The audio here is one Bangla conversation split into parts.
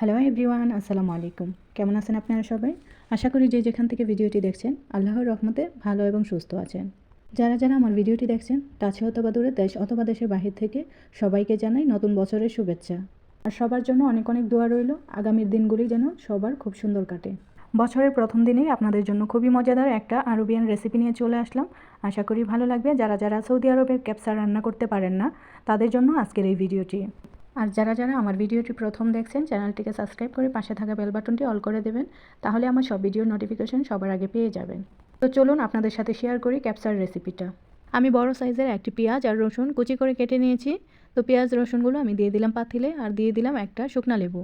হ্যালো এভরিওয়ান, আসসালামু আলাইকুম। কেমন আছেন আপনারা সবাই? আশা করি যে যেখান থেকে ভিডিওটি দেখছেন আল্লাহর রহমতে ভালো এবং সুস্থ আছেন। যারা যারা আমার ভিডিওটি দেখছেন কাছে অথবা দূরে, দেশ অথবা দেশের বাহির থেকে সবাইকে জানাই নতুন বছরের শুভেচ্ছা। আর সবার জন্য অনেক অনেক দোয়া রইল আগামীর দিনগুলি যেন সবার খুব সুন্দর কাটে। বছরের প্রথম দিনেই আপনাদের জন্য খুবই মজাদার একটা আরবিয়ান রেসিপি নিয়ে চলে আসলাম। আশা করি ভালো লাগবে। যারা যারা সৌদি আরবের ক্যাপসা রান্না করতে পারেন না তাদের জন্য আজকের এই ভিডিওটি। আর যারা যারা আমার ভিডিওটি প্রথম দেখছেন চ্যানেলটিকে সাবস্ক্রাইব করে পাশে থাকা বেল বাটনটি অল করে দেবেন, তাহলে আমার সব ভিডিওর নোটিফিকেশন সবার আগে পেয়ে যাবেন। তো চলুন আপনাদের সাথে শেয়ার করি ক্যাপসার রেসিপিটা। আমি বড় সাইজের একটি পেঁয়াজ আর রসুন কুচি করে কেটে নিয়েছি। তো পেঁয়াজ রসুনগুলো আমি দিয়ে দিলাম পাতিলে, আর দিয়ে দিলাম একটা শুকনা লেবু।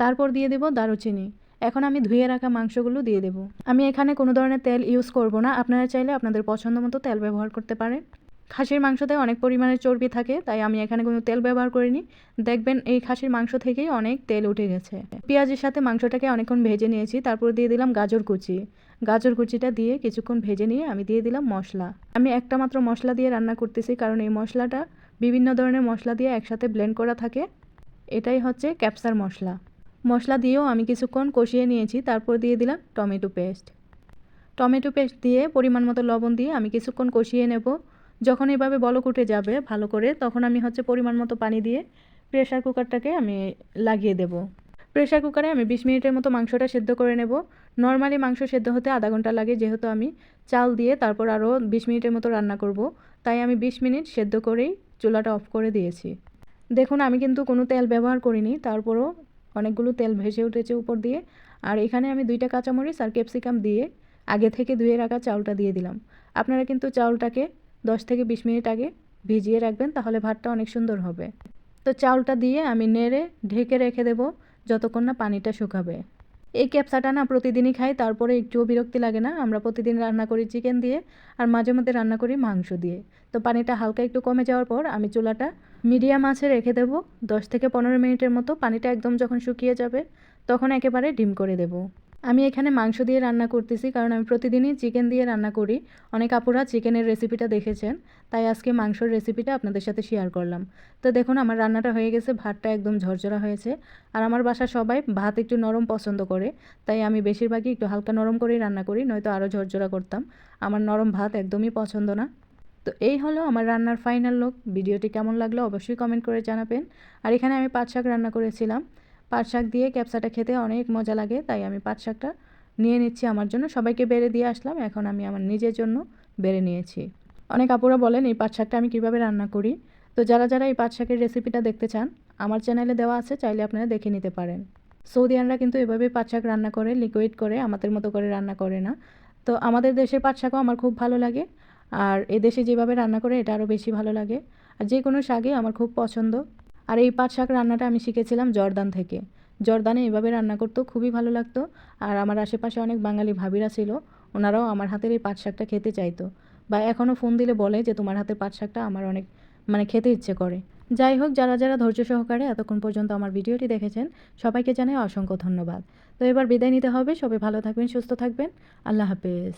তারপর দিয়ে দেব দারুচিনি। এখন আমি ধুয়ে রাখা মাংসগুলো দিয়ে দেব। আমি এখানে কোনো ধরনের তেল ইউজ করব না, আপনারা চাইলে আপনাদের পছন্দ মতো তেল ব্যবহার করতে পারেন। খাসির মাংসতে অনেক পরিমাণে চর্বি থাকে, তাই আমি এখানে কোনো তেল ব্যবহার করিনি। দেখবেন এই খাসির মাংস থেকেই অনেক তেল উঠে গেছে। পেঁয়াজের সাথে মাংসটাকে অনেকক্ষণ ভেজে নিয়েছি, তারপর দিয়ে দিলাম গাজর কুচি। গাজর কুচিটা দিয়ে কিছুক্ষণ ভেজে নিয়ে আমি দিয়ে দিলাম মশলা। আমি একটা মাত্র মশলা দিয়ে রান্না করতেছি, কারণ এই মশলাটা বিভিন্ন ধরনের মশলা দিয়ে একসাথে ব্লেন্ড করা থাকে। এটাই হচ্ছে ক্যাপসার মশলা। মশলা দিয়েও আমি কিছুক্ষণ কষিয়ে নিয়েছি, তারপর দিয়ে দিলাম টমেটো পেস্ট। টমেটো পেস্ট দিয়ে পরিমাণ মতো লবণ দিয়ে আমি কিছুক্ষণ কষিয়ে নেব। যখন এভাবে বলক উঠে যাবে ভালো করে, তখন আমি পরিমাণ মতো পানি দিয়ে প্রেশার কুকারটাকে আমি লাগিয়ে দেব। প্রেশার কুকারে আমি 20 মিনিটের মতো মাংসটা সেদ্ধ করে নেব। নর্মালি মাংস সেদ্ধ হতে আধা ঘন্টা লাগে, যেহেতু আমি চাল দিয়ে তারপর আরও 20 মিনিটের মতো রান্না করব, তাই আমি 20 মিনিট সেদ্ধ করেই চুলাটা অফ করে দিয়েছি। দেখুন আমি কিন্তু কোনো তেল ব্যবহার করিনি, তারপরও অনেকগুলো তেল ভেসে উঠেছে উপর দিয়ে। আর এখানে আমি 2টা কাঁচামরিচ আর ক্যাপসিকাম দিয়ে আগে থেকে ধুয়ে রাখা চাউলটা দিয়ে দিলাম। আপনারা কিন্তু চাউলটাকে 10 থেকে 20 মিনিট আগে ভিজিয়ে রাখবেন, তাহলে ভাতটা অনেক সুন্দর হবে। তো চাউলটা দিয়ে আমি নেড়ে ঢেকে রেখে দেব যতক্ষণ না পানিটা শুকাবে। এই ক্যাপসাটা না প্রতিদিনই খাই, তারপরে একটুও বিরক্তি লাগে না। আমরা প্রতিদিন রান্না করি চিকেন দিয়ে, আর মাঝে মধ্যে রান্না করি মাংস দিয়ে। তো পানিটা হালকা একটু কমে যাওয়ার পর আমি চুলাটা মিডিয়াম আঁচে রেখে দেব 10 থেকে 15 মিনিটের মতো। পানিটা একদম যখন শুকিয়ে যাবে তখন একেবারে ডিম করে দেব। আমি এখানে মাংস দিয়ে রান্না করতেছি, কারণ আমি প্রতিদিনই চিকেন দিয়ে রান্না করি। অনেক আপুরা চিকেনের রেসিপিটা দেখেছেন, তাই আজকে মাংসের রেসিপিটা আপনাদের সাথে শেয়ার করলাম। তো দেখুন আমার রান্নাটা হয়ে গেছে, ভাতটা একদম ঝরঝরা হয়েছে। আর আমার বাসার সবাই ভাত একটু নরম পছন্দ করে, তাই আমি বেশিরভাগই একটু হালকা নরম করেই রান্না করি, নয়তো আরও ঝরঝরা করতাম। আমার নরম ভাত একদমই পছন্দ না। তো এই হলো আমার রান্নার ফাইনাল লুক। ভিডিওটি কেমন লাগলো অবশ্যই কমেন্ট করে জানাবেন। আর এখানে আমি পাট শাক রান্না করেছিলাম। পাট শাক দিয়ে ক্যাপসাটা খেতে অনেক মজা লাগে, তাই আমি পাট শাকটা নিয়ে নিচ্ছি আমার জন্য। সবাইকে বেড়ে দিয়ে আসলাম, এখন আমি আমার নিজের জন্য বেড়ে নিয়েছি। অনেক আপুরা বলেন এই পাট শাকটা আমি কীভাবে রান্না করি। তো যারা যারা এই পাট শাকের রেসিপিটা দেখতে চান আমার চ্যানেলে দেওয়া আছে, চাইলে আপনারা দেখে নিতে পারেন। সৌদিয়ানরা কিন্তু এভাবে পাট শাক রান্না করে, লিকুইড করে, আমাদের মতো করে রান্না করে না। তো আমাদের দেশের পাট শাকও আমার খুব ভালো লাগে, আর এদেশে যেভাবে রান্না করে এটা আরও বেশি ভালো লাগে। আর যে কোনো শাকই আমার খুব পছন্দ। আর এই পাট শাক রান্নাটা আমি শিখেছিলাম জর্দান থেকে। জর্দানে এভাবে রান্না করতেও খুবই ভালো লাগতো। আর আমার আশেপাশে অনেক বাঙালি ভাবিরা ছিল, ওনারাও আমার হাতের এই পাট শাকটা খেতে চাইতো, বা এখনও ফোন দিলে বলে যে তোমার হাতের পাট শাকটা আমার অনেক খেতে ইচ্ছে করে। যাই হোক, যারা যারা ধৈর্য সহকারে এতক্ষণ পর্যন্ত আমার ভিডিওটি দেখেছেন সবাইকে জানাই অসংখ্য ধন্যবাদ। তো এবার বিদায় নিতে হবে। সবাই ভালো থাকবেন, সুস্থ থাকবেন। আল্লাহ হাফেজ।